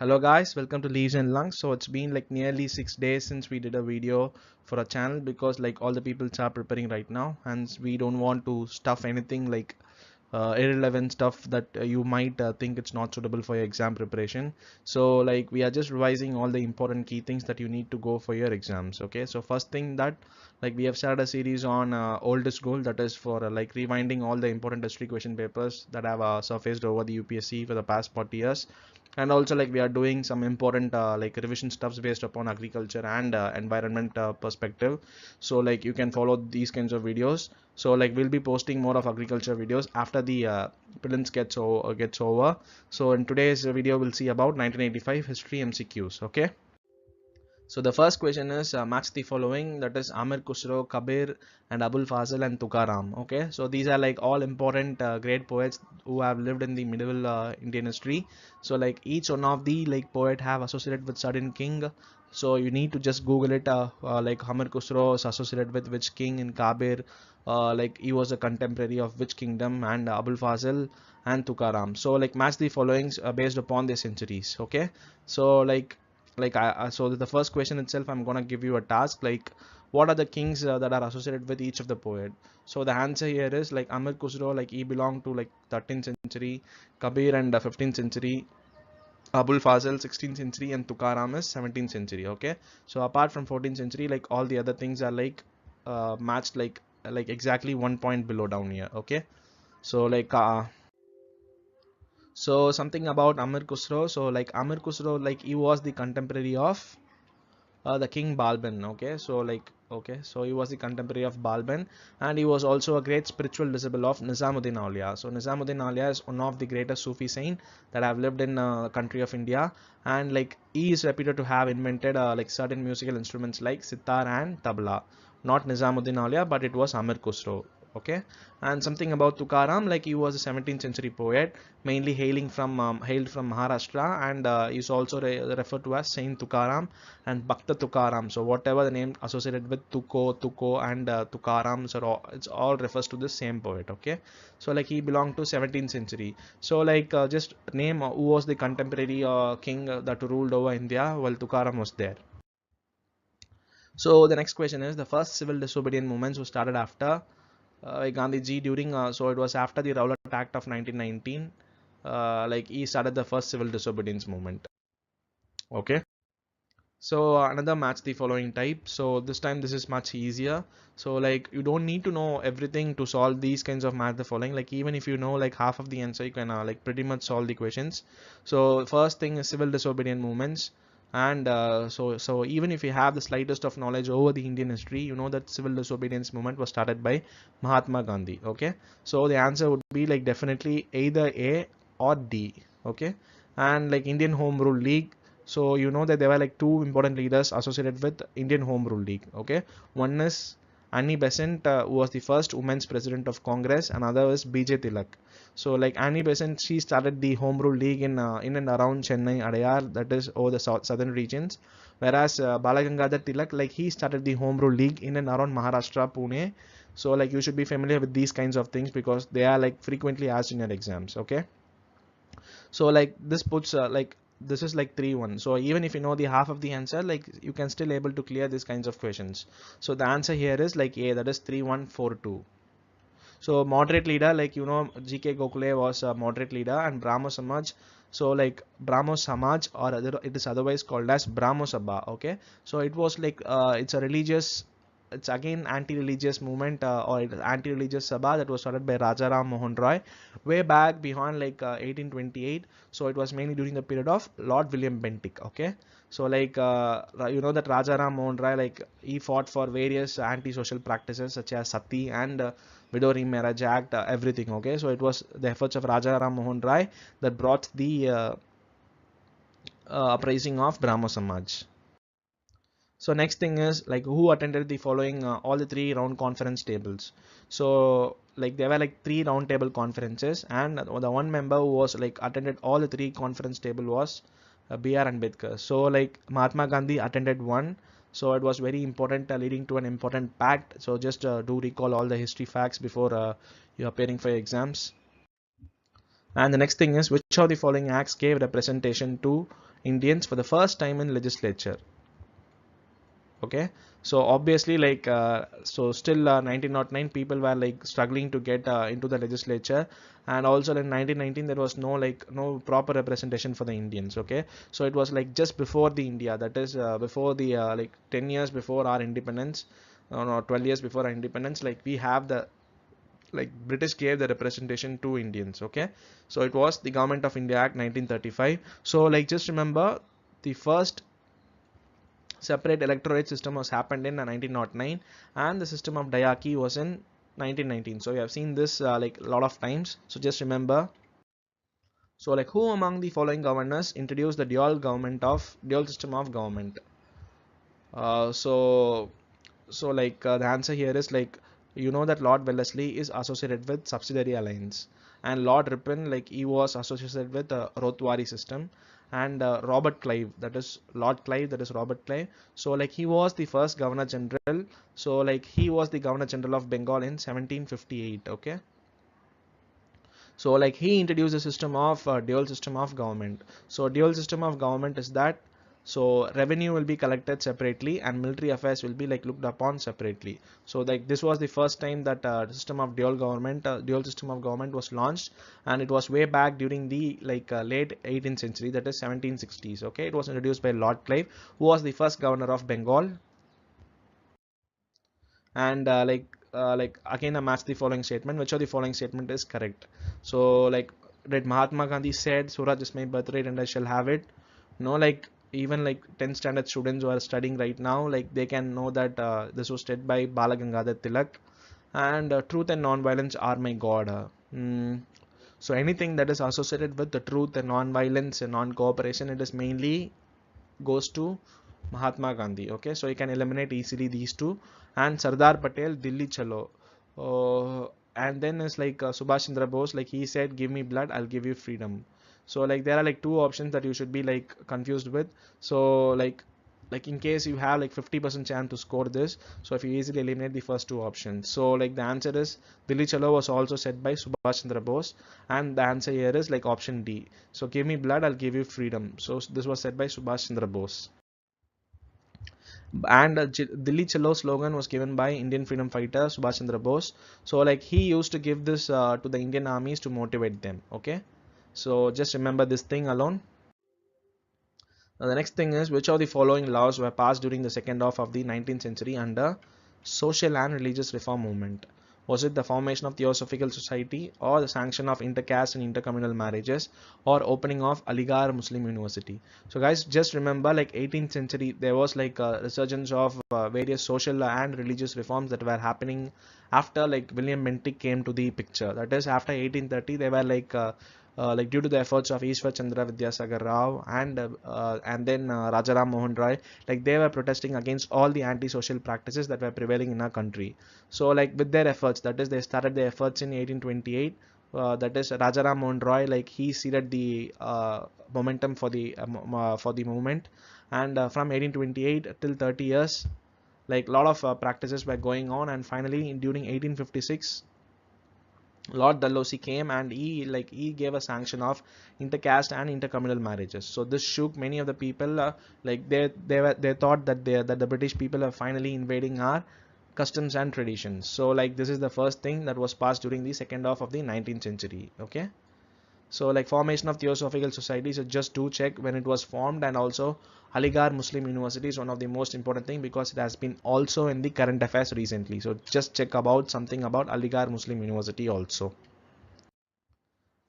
Hello guys, welcome to Leaves and Lungs. So it's been like nearly 6 days since we did a video for a channel because like all the people are preparing right now and we don't want to stuff anything like irrelevant stuff that you might think it's not suitable for your exam preparation. So like we are just revising all the important key things that you need to go for your exams. Okay, so first thing that like we have started a series on oldest gold, that is for like rewinding all the important history question papers that have surfaced over the UPSC for the past 40 years. And also like we are doing some important like revision stuffs based upon agriculture and environment perspective. So like you can follow these kinds of videos. So like we'll be posting more of agriculture videos after the prelims gets over. So in today's video we'll see about 1985 history MCQs. Okay, so the first question is match the following, that is Amir Khusro, Kabir and Abul Fazl and Tukaram. Okay, so these are like all important great poets who have lived in the medieval Indian history. So like each one of the like poet have associated with certain king. So you need to just Google it like Amir Khusro is associated with which king in Kabir, like he was a contemporary of which kingdom, and Abul Fazl and Tukaram. So like match the followings based upon their centuries. Okay, so so the first question itself, I'm gonna give you a task like what are the kings that are associated with each of the poet. So the answer here is like Amir Khusro, like he belonged to like 13th century, Kabir and 15th century, Abul Fazl 16th century, and Tukaram is 17th century. Okay, so apart from 14th century, like all the other things are like matched like exactly 1 point below down here. Okay, so so something about Amir Khusro. So like Amir Khusro, like he was the contemporary of the king Balban. Okay, so so he was the contemporary of Balban, and he was also a great spiritual disciple of Nizamuddin Aulia. So Nizamuddin Aulia is one of the greatest Sufi saint that have lived in country of India, and like he is reputed to have invented like certain musical instruments like sitar and tabla. Not Nizamuddin Aulia, but it was Amir Khusro. Okay, and something about Tukaram, like he was a 17th century poet, mainly hailed from Maharashtra, and is also referred to as Saint Tukaram and Bhakta Tukaram. So whatever the name associated with Tuko and Tukaram, so it's all refers to the same poet. Okay, so like he belonged to 17th century. So like just name who was the contemporary king that ruled over India while Tukaram was there. So the next question is the first civil disobedience movements were started after Gandhiji during so it was after the Rowlatt Act of 1919. Like he started the first civil disobedience movement. Okay, so another match the following type. So this time this is much easier. So like you don't need to know everything to solve these kinds of match the following. Like even if you know like half of the answer, you can like pretty much solve the questions. So first thing is civil disobedience movements, and so even if you have the slightest of knowledge over the Indian history, you know that civil disobedience movement was started by Mahatma Gandhi. Okay, so the answer would be like definitely either A or D. Okay, and like Indian Home Rule League, so you know that there were like two important leaders associated with Indian Home Rule League. Okay, one is Annie Besant, who was the first women's president of Congress, and other is BJ Tilak. So like Annie Besant, she started the Home Rule League in and around Chennai, Adayar, that is over the southern regions. Whereas Balagangadhar Tilak, like he started the Home Rule League in and around Maharashtra, Pune. So like you should be familiar with these kinds of things because they are like frequently asked in your exams. Okay, so like this puts like this is like 3-1. So even if you know the half of the answer, like you can still able to clear these kinds of questions. So the answer here is like A, that is 3-1-4-2. So moderate leader, like you know GK Gokhale was a moderate leader, and Brahmo Samaj, so like Brahmo Samaj, or it is otherwise called as Brahmo Sabha. Okay, so it was like it's a religious, it's again anti-religious movement, or anti-religious sabha that was started by Rajaram Mohan Roy way back behind like 1828. So it was mainly during the period of Lord William Bentinck. Okay, so like you know that Rajaram Mohan Roy, like he fought for various anti-social practices such as sati and widow remarriage act, everything. Okay, so it was the efforts of Rajaram Mohan Roy that brought the uprising of Brahmo Samaj. So next thing is like who attended the following all the three round conference tables. So like there were like three round table conferences, and the one member who was like attended all the three conference table was B.R. Ambedkar. So like Mahatma Gandhi attended one. So it was very important, leading to an important pact. So just do recall all the history facts before you're appearing for your exams. And the next thing is, which of the following acts gave representation to Indians for the first time in legislature? Okay, so obviously like so still 1909 people were like struggling to get into the legislature, and also in 1919 there was no proper representation for the Indians. Okay, so it was like just before the India, that is before the like 10 years before our independence, no 12 years before our independence, like we have the like British gave the representation to Indians. Okay, so it was the Government of India Act 1935. So like just remember, the first separate electorate system was happened in 1909, and the system of diarchy was in 1919. So we have seen this like a lot of times, so just remember. So like, who among the following governors introduced the dual system of government? So the answer here is like, that Lord Wellesley is associated with subsidiary alliance, and Lord Ripon, like he was associated with the Rothwari system, and Robert Clive, that is Lord Clive, that is Robert Clive. So like he was the first Governor General. So like he was the Governor General of Bengal in 1758. Okay, so like he introduced a system of dual system of government. So dual system of government is that, so revenue will be collected separately and military affairs will be like looked upon separately. So like this was the first time that system of dual system of government was launched, and it was way back during the like late 18th century, that is 1760s. Okay, it was introduced by Lord Clive, who was the first governor of Bengal. And like again, I match the following statement. Which of the following statement is correct? So like, did Mahatma Gandhi said, Suraj is my birthright and I shall have it? No, like even like 10th standard students who are studying right now, like they can know that this was said by Bala Gangadhar Tilak. And truth and non-violence are my god. So anything that is associated with the truth and non-violence and non-cooperation, it is mainly goes to Mahatma Gandhi. Okay, so you can eliminate easily these two. And Sardar Patel, Delhi Chalo. And then is like Subhash Chandra Bose, like he said, give me blood, I'll give you freedom. So like there are like two options that you should be like confused with. So like in case you have like 50% chance to score this, so if you easily eliminate the first two options, so like the answer is Delhi Chalo was also said by Subhash Chandra Bose, and the answer here is like option D. So give me blood, I'll give you freedom. So this was said by Subhash Chandra Bose. And Delhi Chalo slogan was given by Indian freedom fighter Subhash Chandra Bose. So like he used to give this to the Indian armies to motivate them. Okay, so just remember this thing alone. Now the next thing is, which of the following laws were passed during the second half of the 19th century under social and religious reform movement? Was it the formation of Theosophical Society, or the sanction of intercaste and intercommunal marriages, or opening of Aligarh Muslim University? So guys, just remember like 18th century there was like a resurgence of various social and religious reforms that were happening after like William Bentinck came to the picture. That is after 1830 they were like due to the efforts of Ishwar Chandra Vidyasagar Rao and then Rajaram Mohan Roy, like they were protesting against all the anti-social practices that were prevailing in our country. So like with their efforts, that is they started their efforts in 1828. That is Rajaram Mohan Roy, like he seeded the momentum for the movement, and from 1828 till 30 years, like a lot of practices were going on, and finally during 1856 Lord Dalhousie came and he gave a sanction of intercaste and intercommunal marriages. So this shook many of the people. Like they thought that the British people are finally invading our customs and traditions. So like this is the first thing that was passed during the second half of the 19th century. Okay. So like formation of Theosophical Society, so just do check when it was formed, and also Aligarh Muslim University is one of the most important thing because it has been also in the current affairs recently. So just check about something about Aligarh Muslim University also.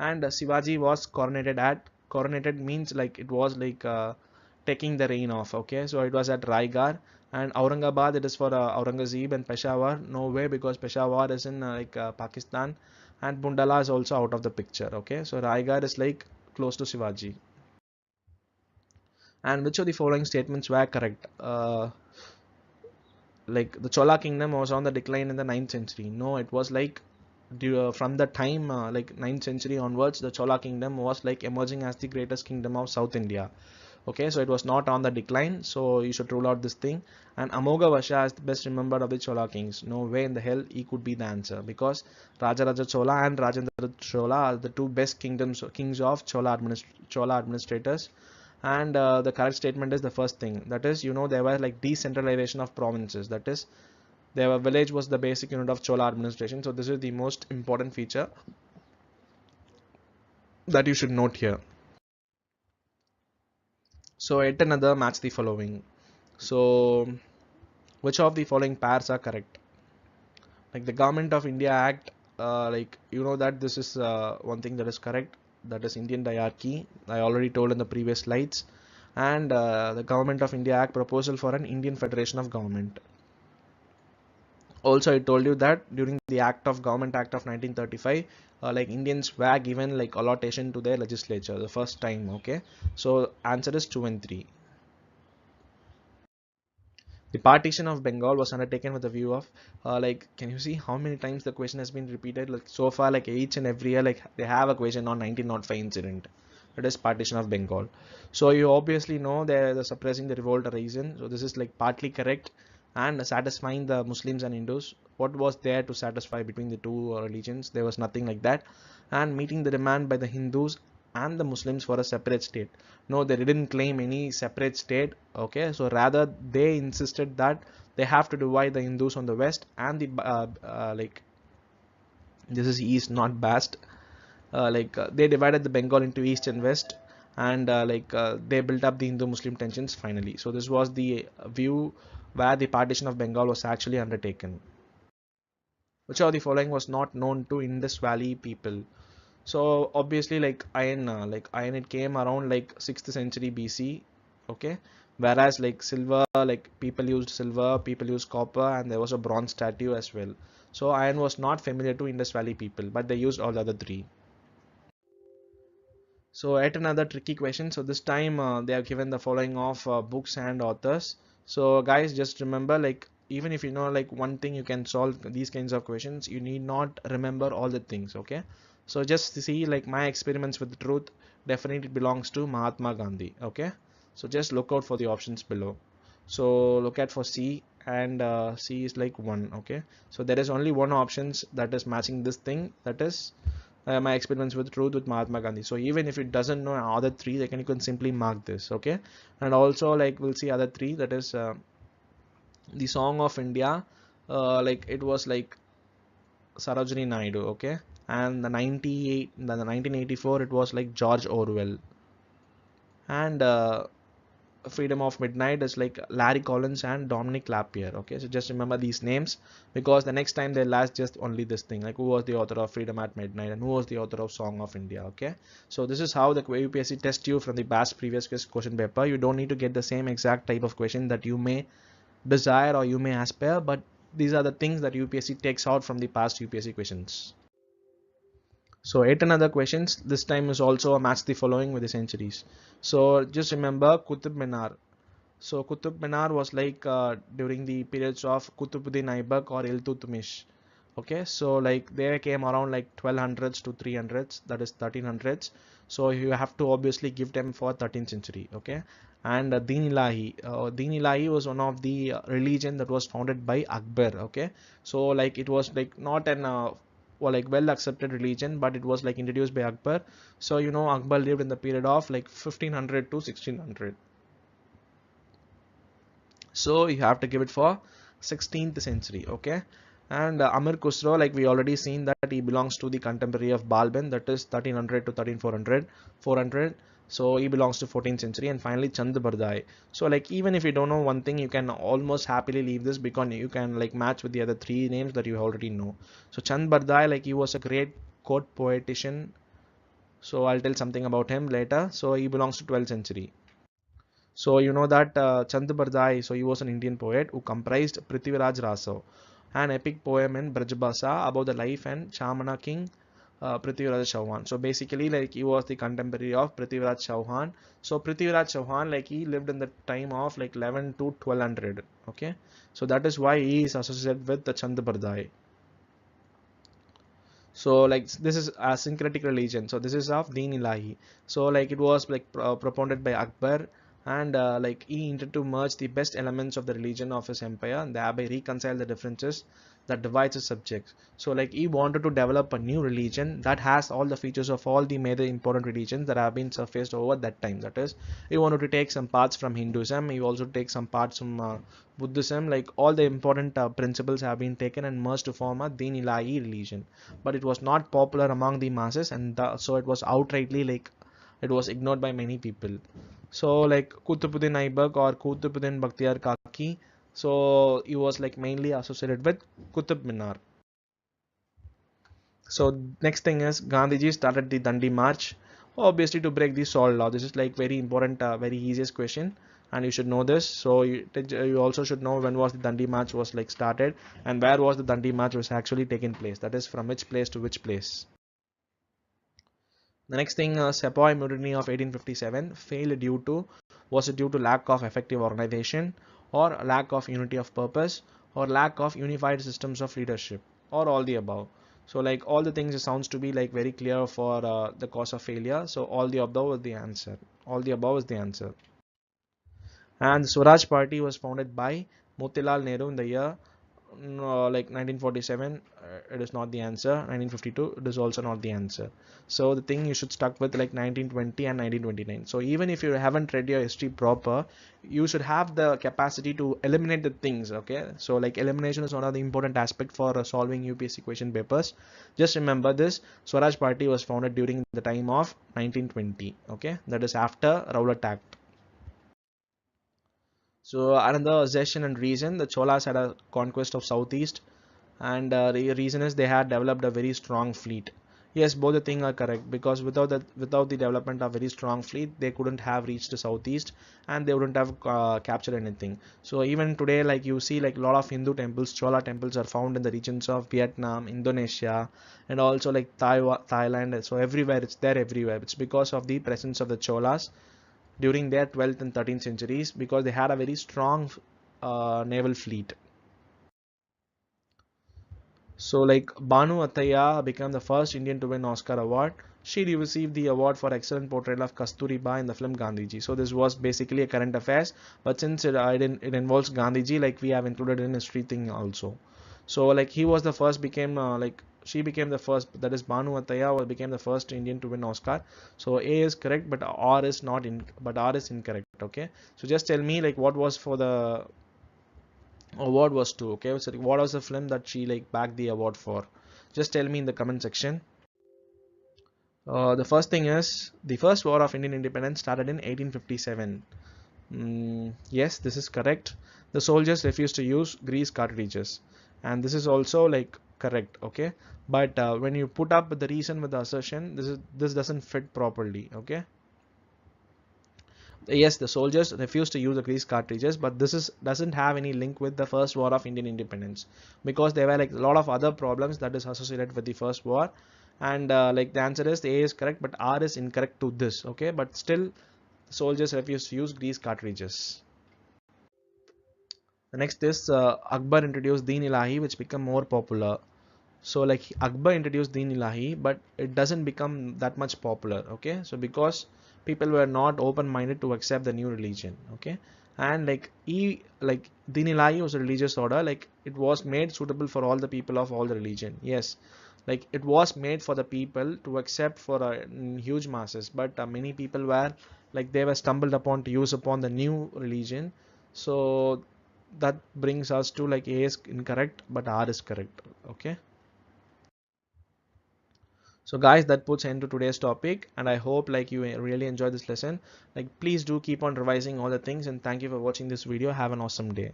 And Shivaji was coronated means like it was like taking the reign off. Okay, so it was at Raigarh, and Aurangabad it is for Aurangzeb, and Peshawar no way because Peshawar is in Pakistan, and Bundala is also out of the picture. Okay, so Raigarh is like close to Shivaji. And which of the following statements were correct? Like the Chola kingdom was on the decline in the 9th century. No, it was like from the time like 9th century onwards, the Chola kingdom was like emerging as the greatest kingdom of South India. Okay, so it was not on the decline, so you should rule out this thing. And Amoga Vasha is the best remembered of the Chola kings. No way in the hell he could be the answer, because Rajaraja Chola and Rajendra Chola are the two best kings of Chola administrators. And the correct statement is the first thing, that is, there was like decentralization of provinces, that is, their village was the basic unit of Chola administration. So this is the most important feature that you should note here. So yet another, match the following. So which of the following pairs are correct? Like the Government of India Act, like that this is one thing that is correct, that is Indian diarchy, I already told in the previous slides. And the Government of India Act, proposal for an Indian Federation of Government. Also I told you that during the Government Act of 1935, like Indians were given like allocation to their legislature the first time. Okay, so answer is 2 and 3. The partition of Bengal was undertaken with a view of, like, can you see how many times the question has been repeated? Like so far, like each and every year, like they have a question on 1905 incident. That is partition of Bengal. So you obviously know they're suppressing the revolt reason. So this is like partly correct, and satisfying the Muslims and Hindus. What was there to satisfy between the two religions? There was nothing like that. And meeting the demand by the Hindus and the Muslims for a separate state. No, they didn't claim any separate state. Okay, so rather they insisted that they have to divide the Hindus on the west and the like, this is east, not bast. They divided the Bengal into east and west, and they built up the Hindu-Muslim tensions finally. So this was the view where the partition of Bengal was actually undertaken. Which of the following was not known to Indus Valley people? So obviously, like iron, it came around like 6th century BC. Okay, whereas like silver, like people used copper, and there was a bronze statue as well. So iron was not familiar to Indus Valley people, but they used all the other three. So yet another tricky question. So this time they have given the following of books and authors. So guys, just remember, like even if you know like one thing, you can solve these kinds of questions. You need not remember all the things. Okay. So just see, like my experiments with the truth definitely belongs to Mahatma Gandhi. Okay. So just look out for the options below. So look at for C, and C is like 1. Okay. So there is only one options that is matching this thing, that is my experiments with truth with Mahatma Gandhi. So even if it doesn't know other three, they can, you can simply mark this. Okay. And also like we'll see other three, that is the Song of India, like it was like Sarojini Naidu. Okay. And the 1984, it was like George Orwell. And Freedom of Midnight is like Larry Collins and Dominic Lapierre. Okay, so just remember these names, because the next time they'll ask just only this thing, like who was the author of Freedom at Midnight and who was the author of Song of India. Okay, so this is how the UPSC tests you from the past previous question paper. You don't need to get the same exact type of question that you may desire or you may aspire, but these are the things that UPSC takes out from the past UPSC questions. So yet another questions, this time is also a match the following with the centuries. So just remember Qutub Minar. So Qutub Minar was like during the periods of Qutubuddin Aibak or Iltutmish. Okay, so like they came around like 1200s to 300s, that is 1300s. So you have to obviously give them for 13th century. Okay, and Deen Ilahi was one of the religion that was founded by Akbar. Okay, so like it was like not an well accepted religion, but it was like introduced by Akbar. So Akbar lived in the period of like 1500 to 1600. So you have to give it for 16th century. Okay, and Amir Khusro, like we already seen that he belongs to the contemporary of Balban, that is 1300 to 13400 400. So he belongs to 14th century. And finally Chand Bardai. So like even if you don't know one thing, you can almost happily leave this, because you can like match with the other three names that you already know. So Chand Bardai, like he was a great court poetician. So I'll tell something about him later. So he belongs to 12th century. So you know that Chand Bardai, so he was an Indian poet who comprised Prithviraj Rasav, an epic poem in Brajbasa about the life and Chamana king Prithviraj Chauhan. So basically, like he was the contemporary of Prithviraj Chauhan. So Prithviraj Chauhan, like he lived in the time of like 11 to 1200. Okay, so that is why he is associated with the Chand Bardai. So like this is a syncretic religion. So this is of Deen Ilahi. So like it was like propounded by Akbar, and like he intended to merge the best elements of the religion of his empire and thereby reconcile the differences that divides his subjects. So like he wanted to develop a new religion that has all the features of all the major important religions that have been surfaced over that time. That is, he wanted to take some parts from Hinduism, he also take some parts from Buddhism, like all the important principles have been taken and merged to form a Din Ilahi religion. But it was not popular among the masses, and so it was outrightly like it was ignored by many people. So like Qutbuddin Aibak or Qutbuddin Bakhtiyar Kaki, so he was like mainly associated with Qutb Minar. So next thing is Gandhiji started the Dandi March, obviously to break the salt law. This is like very important, very easiest question, and you should know this. So you also should know when was the Dandi March was like started, and where was the Dandi March was actually taken place. That is from which place to which place. The next thing, Sepoy Mutiny of 1857 failed due to, was it due to lack of effective organization, or lack of unity of purpose, or lack of unified systems of leadership, or all the above. So like all the things, it sounds to be like very clear for the cause of failure. So all the above is the answer. All the above is the answer. And the Swaraj Party was founded by Motilal Nehru in the year no, like 1947. It is not the answer. 1952, it is also not the answer. So the thing you should stuck with like 1920 and 1929. So even if you haven't read your history proper, you should have the capacity to eliminate the things. Okay, so like elimination is one of the important aspect for solving UPSC question papers. Just remember this: Swaraj Party was founded during the time of 1920. Okay, that is after Rowlatt Act. So another session and reason, the Cholas had a conquest of southeast, and the reason is they had developed a very strong fleet. Yes, both the things are correct, because without the development of very strong fleet, they couldn't have reached the southeast, and they wouldn't have captured anything. So even today, like you see, like a lot of Hindu temples, Chola temples are found in the regions of Vietnam, Indonesia, and also like Taiwan, Thailand. So everywhere, it's there everywhere. It's because of the presence of the Cholas during their 12th and 13th centuries, because they had a very strong naval fleet. So like Banu Attaya became the first Indian to win Oscar award. She received the award for excellent portrayal of Kasturiba in the film Gandhiji. So this was basically a current affairs, but since it involves Gandhiji, like we have included in history thing also. So like he was the first, became like she became the first, that is Banu Attaya became the first Indian to win Oscar. So A is correct, but R is not in, but R is incorrect. Okay, so just tell me like what was for the award was to. Okay, so what was the film that she like bagged the award for? Just tell me in the comment section. The first thing is the first war of Indian independence started in 1857. Yes, this is correct. The soldiers refused to use grease cartridges, and this is also like correct. Okay, but when you put up the reason with the assertion, this doesn't fit properly. Okay, yes, the soldiers refused to use the grease cartridges, but this is doesn't have any link with the first war of Indian independence, because there were like a lot of other problems that is associated with the first war. And like the answer is the A is correct, but R is incorrect to this. Okay, but still soldiers refused to use grease cartridges. The next is Akbar introduced Deen Ilahi, which become more popular. So like Akbar introduced Deen Ilahi, but it doesn't become that much popular. Okay, so because people were not open-minded to accept the new religion. Okay, and like Deen Ilahi was a religious order, like it was made suitable for all the people of all the religion. Yes, like it was made for the people to accept for huge masses, but many people were like they were stumbled upon to use upon the new religion. So that brings us to like A is incorrect, but R is correct. Okay. So guys, that puts end to today's topic, and I hope like you really enjoyed this lesson. Like please do keep on revising all the things, and thank you for watching this video. Have an awesome day.